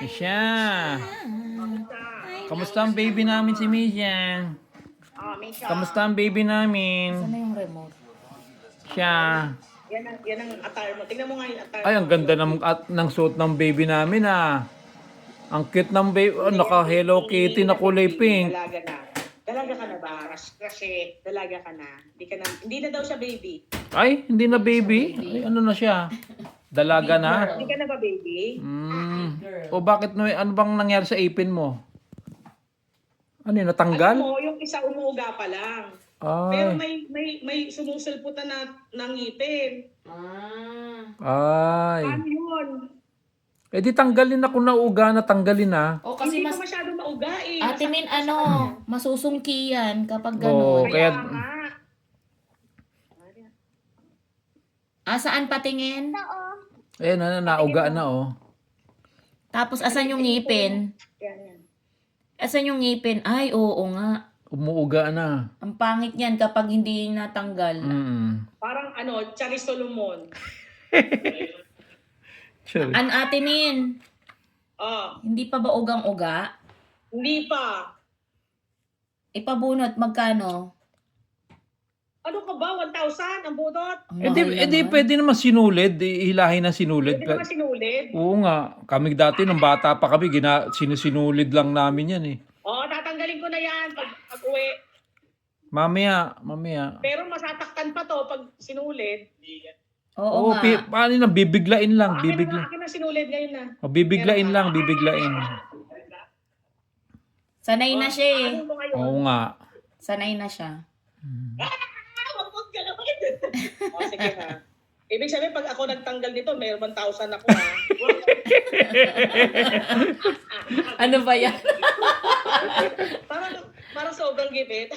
Misha. Kamusta ang baby namin si Misha? Kamusta ang baby namin? Sana yung remote. Siya. Yan ang attire mo. Tingnan mo nga yung attire Ay, ang ganda ng suot ng baby namin ah. Ang cute ng baby. Oh, naka Hello Kitty na kulay pink. Dalaga na. Dalaga ka na ba? Kasi dalaga ka na. Hindi na daw siya baby. Ay, hindi na baby. Ay, ano na siya? Dalaga na. Hindi ka na ba baby? O bakit ano bang nangyari sa ipin mo? Ano yun, natanggal? Alam mo, yung isa umuuga pa lang. Pero Ay. may sumusulputan na ng ngipin. Ay. Ano yun? Eh di tanggalin na kung nauga na tanggalin na. O kasi Hindi mas... pa masyado mauga eh. Ate Min, masusungki yan kapag Oo, gano'n. kaya... Saan patingin? Eh, nauga na oh. Tapos asan yung ngipin? Yan. Asan yung ngipin? Ay, oo nga. Umuuga na. Ang pangit niyan kapag hindi natanggal. Parang Charis Solomon. Sure. Ate Min, hindi pa ba ugang-uga? Hindi pa. Ipabunot, magkano? Ano ka ba? 1,000 ang bunot? Ang Eh di, mahal naman. pwede naman sinulid. Hilahin na sinulid. Hindi naman sinulid. Oo nga. Kami dati nung bata pa kami, sinusinulid lang namin yan eh. Tatanggalin ko na yan pag uwi. Mamaya. Pero masataktan pa to pag sinulid. Oo nga. Paano na? Bibiglain lang. Akin na sinulid ngayon na. Bibiglain lang. Sanay na siya eh. Ano mo ngayon? Oo nga. Sanay na siya. Wag ka naman. Sige ha. Ibig sabihin, pag ako nagtanggal nito, may 1,000 ako ha. Ano ba yan? Parang sobrang gipit.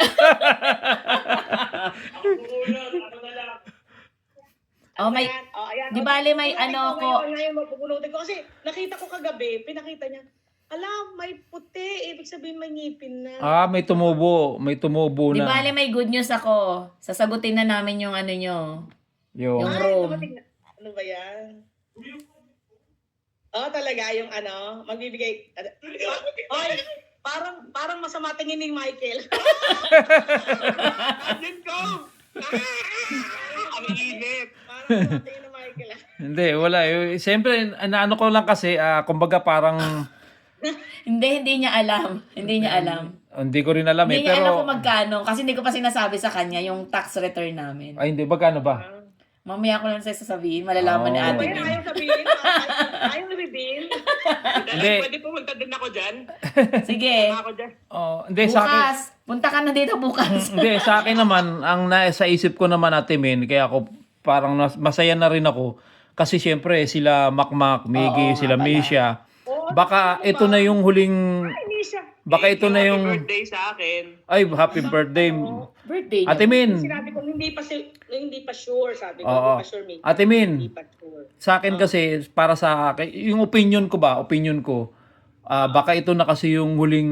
May... Ayan. Di bale may ko. Ngayon, mapupunutin ko. Kasi nakita ko kagabi, pinakita niya, alam, may puti. Ibig sabihin, may ngipin na. May tumubo. May tumubo Di na. bale may good news ako. Sasagutin na namin yung nyo. Yung room. Ano ba yan? Talaga yung magbibigay. Ay, parang masama tingin ni Michael. Ayun ko! Ang init! Parang masama tingin ni Michael. Hindi, wala. Siyempre, ano ko lang kasi, kumbaga parang... Hindi niya alam. Hindi niya alam. Hindi ko rin alam Hindi eh. niya alam Pero... kung magkano. Kasi hindi ko pa sinasabi sa kanya yung tax return namin. Ay, hindi. Magkano ba? Mamaya ko lang sa'yo sasabihin. Malalaman ni ate. Kaya ayaw sabihin. Ayaw sabihin. Hindi. Pwede po magtagdag ako dyan. Sige. Ako dyan. Hindi, sa akin... Bukas. Punta ka na dito bukas. Hindi, sa akin naman, ang nasa isip ko naman Ate Min, kaya ako parang masaya na rin ako. Kasi syempre, sila Makmak, Miggy, sila Misha. Baka ito na yung huling... Baka ito na yung... birthday sa akin. Ay, happy birthday. Birthday niya. Ate Min. Sinabi ko, hindi pa sure. Sabi ko, Oo. hindi pa sure. Miggy. Ate Min, Hindi pa sure. sa akin kasi, para sa akin, yung opinion ko, baka ito na kasi yung huling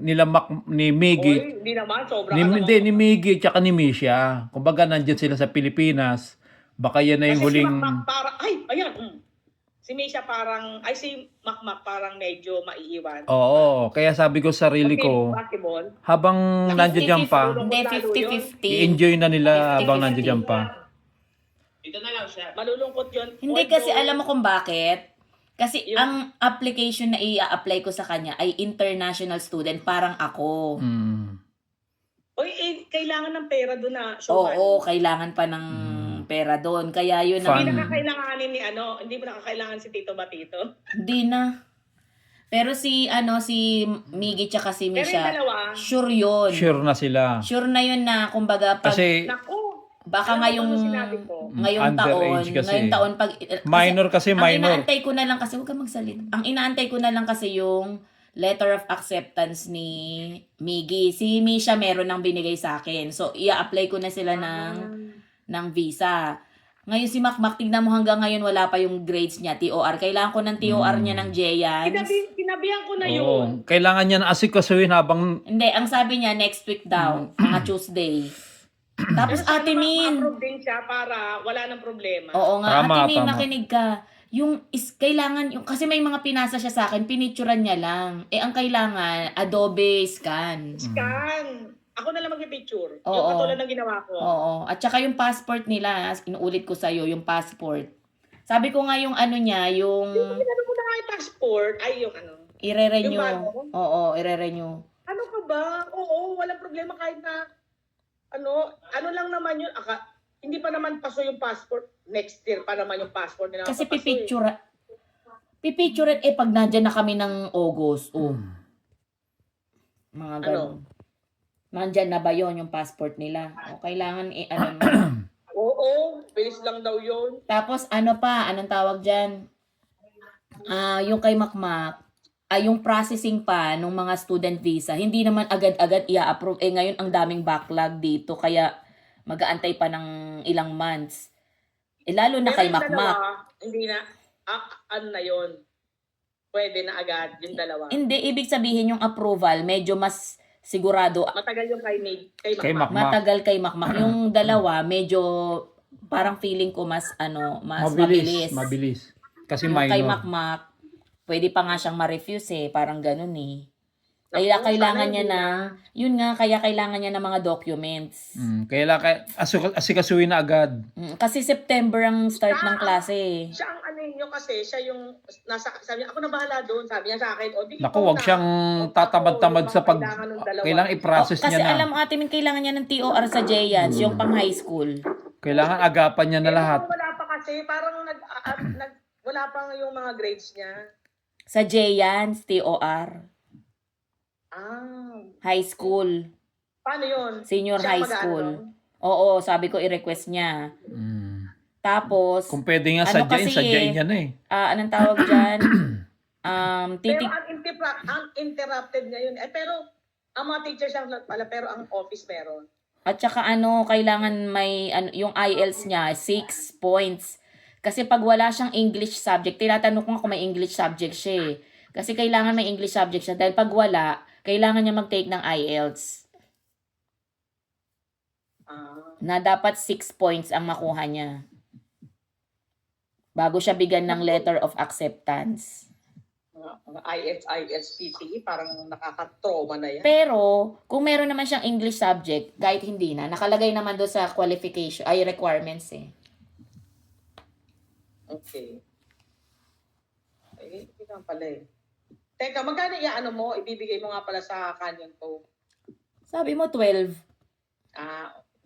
nila ni Miggy. Oy, hindi naman, sobra Hindi, ni Miggy tsaka ni Misha. Kumbaga, nandyan sila sa Pilipinas. Baka yan na yung Kasi huling... si Makmak parang, si Misha parang, si Makmak parang medyo maiiwan. Oo, kaya sabi ko sa sarili Okay, ko, basketball. habang nandiyan pa, Hindi, 50-50. i-enjoy na nila habang nandiyan pa. Ito na lang siya. Malulungkot yun. Hindi kasi alam mo kung bakit. Kasi ang application na i-apply ko sa kanya ay international student, parang ako. Kailangan ng pera doon na. Oo, kailangan pa ng pera doon. Kaya yun Fun. Hindi na kakailanganin hindi mo na kakailangan si Tito Batito. Hindi na. Pero si Miggy tsaka si Pero yung Misha, dalawa, sure yun. Sure na sila. Sure na yun na, kumbaga, pag, Kasi naku, baka alam mo kung sinabi ko. ngayong underage kasi. ngayong taon, pag, Minor kasi, ang minor. inaantay ko na lang kasi, huwag ka magsalit. Ang inaantay ko na lang kasi yung letter of acceptance ni Miggy. Si Misha meron nang binigay sa akin. So, i-apply ko na sila ng visa. Ngayon si Makmak, tignan mo hanggang ngayon wala pa yung grades niya, TOR. Kailangan ko ng TOR niya ng JEANS. Kinabihan ko na yun. Oo, kailangan niya na asikasuhin habang... Hindi, ang sabi niya next week daw, mga Tuesday. Tapos Ate Min. Ma-approve din siya para wala nang problema. Oo nga, Tama, Ate Min, tama. makinig ka. kailangan, kasi may mga pinasa siya sa akin, pinicturean niya lang. Ang kailangan, Adobe Scan. Scan. Ako na lang mag-picture. Yung Oo. katulad ng ginawa ko. Oo. At saka yung passport nila, inuulit ko sa'yo, yung passport. Sabi ko nga yung ano niya, yung Ano mo na nga yung passport? Ay, yung ano. ire-renew. Yung bago? Oo, ire-renew. Ano ka ba? Oo, walang problema kahit na ano lang naman yun. Hindi pa naman paso yung passport. Next year pa naman yung passport nila. Kasi papaso eh. pipicture pag nandyan na kami ng August. Mga ganun. Nandyan na ba yon yung passport nila? O kailangan Oo, bilis lang daw yun. Tapos anong tawag dyan? Yung kay Makmak, yung processing pa ng mga student visa, hindi naman agad-agad i-approve. Ngayon ang daming backlog dito, kaya mag-aantay pa ng ilang months. Lalo na Pero kay yung Makmak. dalawa, hindi na, ano na yun? Pwede na agad yung dalawa. Hindi, ibig sabihin yung approval, medyo mas sigurado. Matagal yung kay Kay Makmak. Matagal kay Makmak. Yung dalawa, medyo parang feeling ko mas mabilis. Mabilis. Kasi Yung kay minor. Makmak, pwede pa nga siyang ma-refuse parang ganun Naku, Kaya kailangan sana niya hindi kaya kailangan niya ng mga documents. Kaya asikasuhin na agad. Kasi September ang start ng klase Siya ang ano yun kasi, siya yung sabi niya, ako na bahala doon, sabi niya sa akin. O, di Naku, ikaw wag na. siyang tatamad-tamad sa pag... Kailangan ng dalawa. Kailangan i-process Kasi niya na. alam mo ate Min, kailangan niya ng TOR sa JANS, yung pang high school. Kailangan agapan niya na lahat. Wala pa kasi, parang wala pa yung mga grades niya. Sa JANS, TOR. High school. Paano yun? Senior Siya high mag-ano school. doon? Oo, sabi ko i-request niya. Tapos, Kung pwede nga Ano sadyain, kasi sadyain niya na eh. anong tawag dyan? Pero uninterrupted niya yun. Pero, ang mga teachers lang pala, pero ang office meron. At saka kailangan may yung IELTS niya 6 points. Kasi pag wala siyang English subject, tinatanong ko nga kung may English subject siya Kasi kailangan may English subject siya dahil pag wala, kailangan niya mag-take ng IELTS. Na dapat 6 points ang makuha niya. Bago siya bigyan ng letter of acceptance. Mga ISPC, parang nakaka-trauma na yan. Pero, kung meron naman siyang English subject, kahit hindi na, nakalagay naman doon sa qualification, requirements Okay. Ay, hindi naman pala Teka, magkano mo? Ibibigay mo nga pala sa Canyon ko. Sabi mo 12.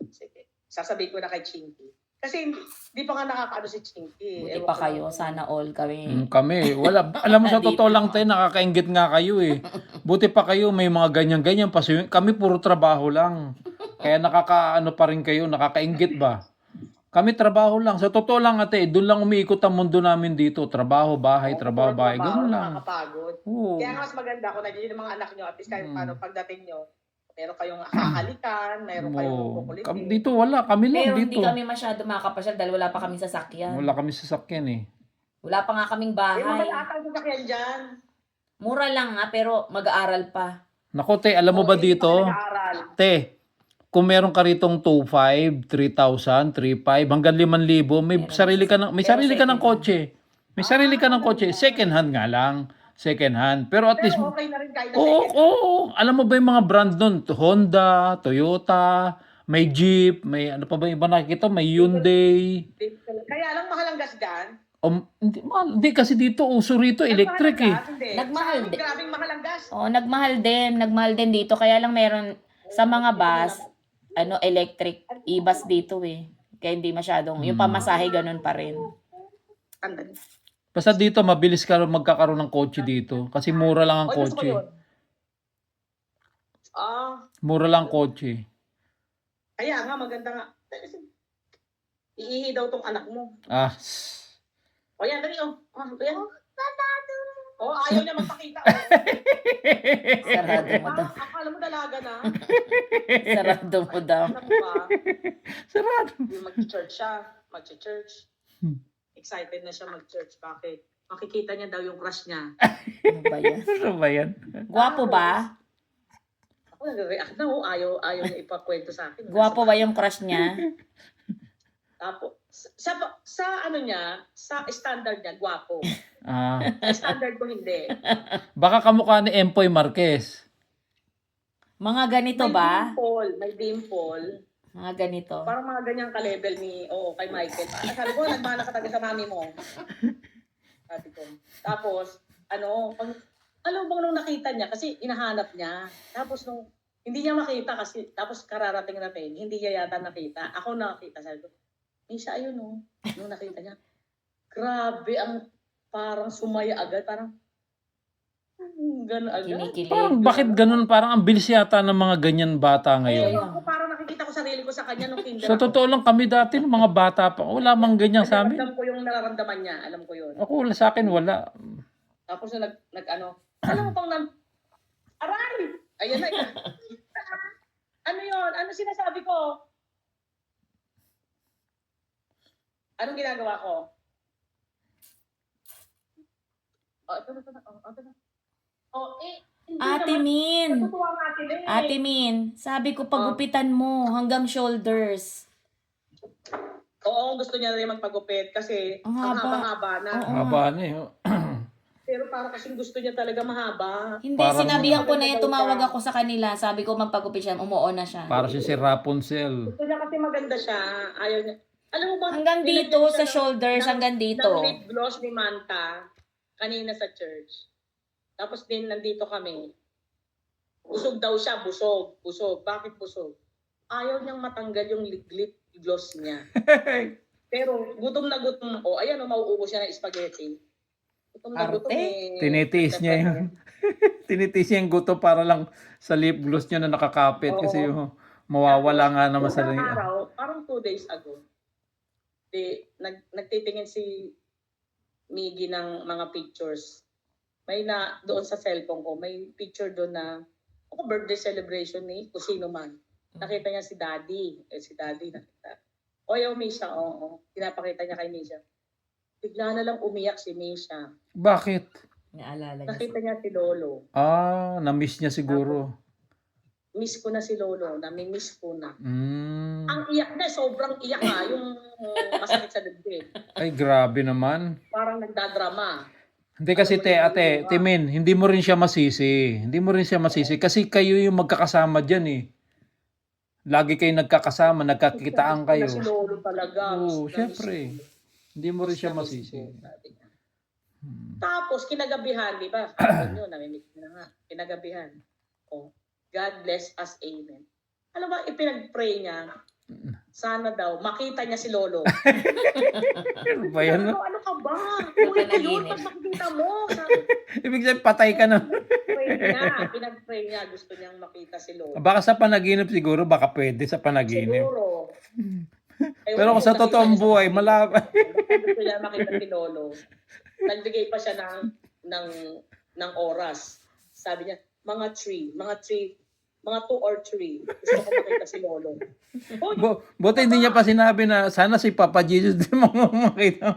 Sige. Sasabihin ko na kay Chinky. Kasi hindi pa nga nakakaano si Chinky. Buti pa kayo, sana all kami. Kami, wala. Alam mo sa totoo lang tayo, nakakaingit nga kayo Buti pa kayo, may mga ganyan-ganyan. Kami puro trabaho lang. Kaya nakakaano pa rin kayo, nakakaingit ba? Kami trabaho lang. Sa totoo lang doon lang umiikot ang mundo namin dito. Trabaho, bahay, trabaho, bahay. Ganun lang. Nakakapagod. Oo. Kaya nga mas maganda kung nandiyan yung mga anak nyo, at least kahit paano pagdating nyo, meron kayong kakalikan, meron kayong kukulitin. Dito wala, kami lang Pero dito. hindi kami masyado makapasyal dahil wala pa kaming sasakyan. Wala kami sasakyan Wala pa nga kaming May mga bahay. atang sasakyan dyan. Mura lang pero mag-aaral pa. Naku, te, alam mo ba Hindi pa dito? kayo nag-aaral. Te, kung meron ka ritong 2,500, 3,000, 3,500, hanggang 5,000, may sarili ka ng kotse. May sarili ka ng kotse. Second hand nga lang. Second hand. Pero at least, Pero okay na rin kahit na oo, second. oo. Alam mo ba yung mga brand nun? Honda, Toyota, may Jeep, may ano pa ba yung iba nakikita? May Hyundai. Kaya lang mahal ang gas dyan. Hindi kasi dito, uso rito, electric Nagmahal din. Grabing mahal ang gas. Nagmahal din dito. Kaya lang meron sa mga bus, electric e-bus dito Kaya hindi masyadong, yung pamasahe ganun pa rin. Andali. Basta dito, mabilis ka magkakaroon ng kotse dito. Kasi mura lang ang Gusto ko kotse. yun. Mura lang kotse. Kaya nga, maganda nga. Iihi daw tong anak mo. O yan, dali Yan. Ayaw niya magpakita. Sarado mo daw. Akala mo dalaga na. Sarado mo daw. Alam mo ba? Sarado. Mag-church siya. Mag-church. Excited na siya mag-church. Bakit? Makikita niya daw yung crush niya. Ano ba yan? Ano ba yan? Gwapo ba? Ako nag-react na. Ayaw niya ipakwento sa akin. Gwapo ba yung crush niya? Tapos, Sa ano niya, sa standard niya, gwapo. Ah, Sa standard ko hindi. baka kamukha ni Empoy Marquez. Mga ganito ba? May dimple. Mga ganito. Parang mga ganyang ka-level ni, kay Michael. Sabi ko, nagmana ka talaga sa mami mo. Sabi ko. Tapos, alam bang nung nakita niya, kasi inahanap niya. Tapos nung, hindi niya makita kasi, tapos kararating-rating, hindi niya yata nakita. Ako nakita, sabi ko, Misha, ayun nung nakita niya. Grabe, parang sumaya agad, parang, gano'n agad. Kinikilig. Parang bakit ganun? Parang ang bilis yata ng mga ganyan bata ngayon. Ako parang nakikita ko sarili ko sa kanya nung kinder Sa totoo lang kami dati, nung mga bata pa, wala mang ganyan sa amin. Alam ko yung nararamdaman niya, alam ko yun. Ako, sa akin, wala. Tapos na alam mo pang aray! Ayan na yun. Ano yun? Ano sinasabi ko? Anong ginagawa ko? Ito na. Hindi Ate naman. Min. Natutuwa nga sila eh. Ate Min, sabi ko pagupitan mo hanggang shoulders. Oo, gusto niya rin magpagupit kasi Ang ang haba. haba-haba na. Oo. Haba na eh. Pero parang kasi gusto niya talaga mahaba. Hindi, Parang- sinabihan ko na yan, tumawag ako sa kanila. Sabi ko magpagupit siya, umuo na siya. Para siya si Rapunzel. Gusto niya kasi maganda siya. Ayaw niya. Alam mo ba? Hanggang dito, nilagyan siya sa shoulders, hanggang dito. Ng lip gloss ni Manta kanina sa church. Tapos din nandito kami. Busog daw siya, busog. Bakit busog? Ayaw niyang matanggal yung lip gloss niya. Pero gutom na gutom. Ayan, mauubos siya ng spaghetti. Gutom na gutom Arte. Tinitiis niya yung tinitiis niya yung guto para lang sa lip gloss niya na nakakapit kasi yung mawawala nga naman sa Isang araw, parang 2 days ago, nagtitingin si Miggy ng mga pictures. May doon sa cellphone ko, may picture doon na birthday celebration ni kung sino man. Nakita niya si Daddy. Si Daddy nakita. Misha, pinapakita niya kay Misha. Bigla na lang umiyak si Misha. Bakit? Naalala niya. Nakita niya si Lolo. Na-miss niya siguro. Miss ko na si Lolo. Nami-miss ko na. Mm. Ang iyak na, sobrang iyak nga. Yung masakit sa dibdib. Ay, grabe naman. Parang nagdadrama. Hindi kasi ate, Timin, hindi mo rin siya masisi. Hindi mo rin siya masisi kasi kayo yung magkakasama dyan eh. Lagi kayo nagkakasama, nagkakitaan kayo. Si Lolo talaga. Oo, Miss syempre. Hindi mo rin siya na miss masisi. ko, sabi niya. Tapos, kinagabihan, di ba? Sabi nyo, namimik na nga. Kinagabihan. God bless us, amen. Alam ba, ipinag-pray niya, sana daw, makita niya si Lolo. Ano ba yan? Ano ka ba? Multo yun, pag makikita mo. Sabi, Ibig sabihin, patay ka na. pinag-pray niya, gusto niyang makita si Lolo. Baka sa panaginip siguro, baka pwede sa panaginip. Siguro. Pero kung sa totoong buhay, malapit. Gusto niya makita si Lolo. Nagbigay pa siya ng oras. Sabi niya, mga 2 or 3. Gusto ko makita si Lolo. Buti hindi niya pa sinabi na sana si Papa Jesus din mo makita.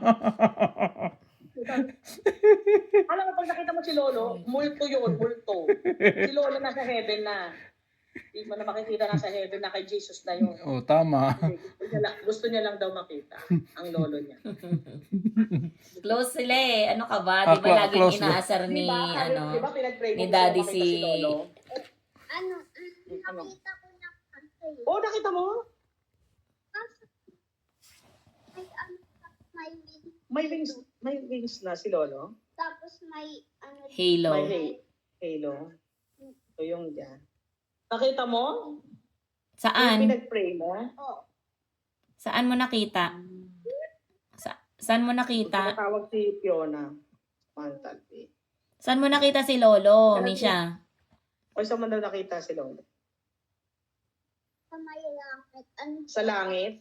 Alam mo, pag nakita mo si Lolo, multo yun, multo. Si Lolo nasa heaven na. Hindi mo na makikita nasa heaven na kay Jesus na yun. Tama. Gusto niya lang daw makita ang lolo niya. Close sila eh. Ano ka ba? Di ba laging close. inaasar ni, Diba pinag-pray mo ni gusto Daddy makita si... Lolo? Nakita ko na kasi. Nakita mo? May wings. May wings na si Lolo. Tapos may Halo. May halo. So yung dyan. Nakita mo? Yung Saan? pinag-pray mo? Saan mo nakita? Saan mo nakita? Tawag si Fiona. Mantalpi. Saan mo nakita si Lolo, Misha? O saan mo na nakita si Lolo? sa may langit. Sa langit?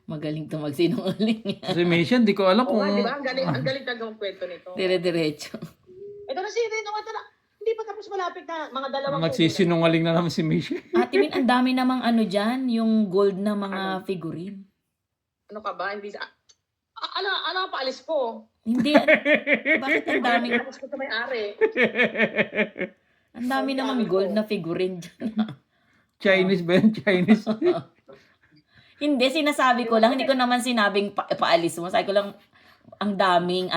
Magaling to magsinungaling. Si Mission, di ko alam Oo kung... nga, di ba? Ang galing talagang kwento nito. Dire-diretso. Ito na si Rino. Hindi pa tapos malapit na. Mga dalawang Nagsisinungaling na naman si Mission. Ate Min, ang dami namang ano dyan, yung gold na mga figurine. Ano ka ba? Hindi sa... Ano ang paalis ko? Hindi, bakit ang dami? Paalis ko sa may-ari. Ang dami namang gold na figurine dyan. Chinese ba yan? Chinese? Hindi, sinasabi ko lang. Hindi ko naman sinabing paalis mo. Sabi ko lang, ang daming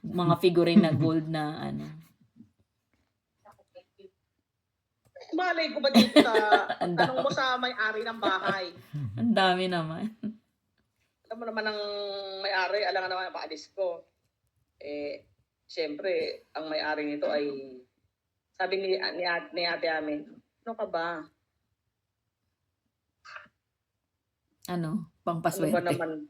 mga figurine na gold na Malay ko ba dito sa Ang tanong mo sa may-ari ng bahay? Ang dami naman. Alam mo naman ang may-ari, alam nga naman ang paalis ko. Siyempre, ang may-ari nito ay, sabi ni ate amin, ano ka ba? Ano ba Pangpaswerte. naman?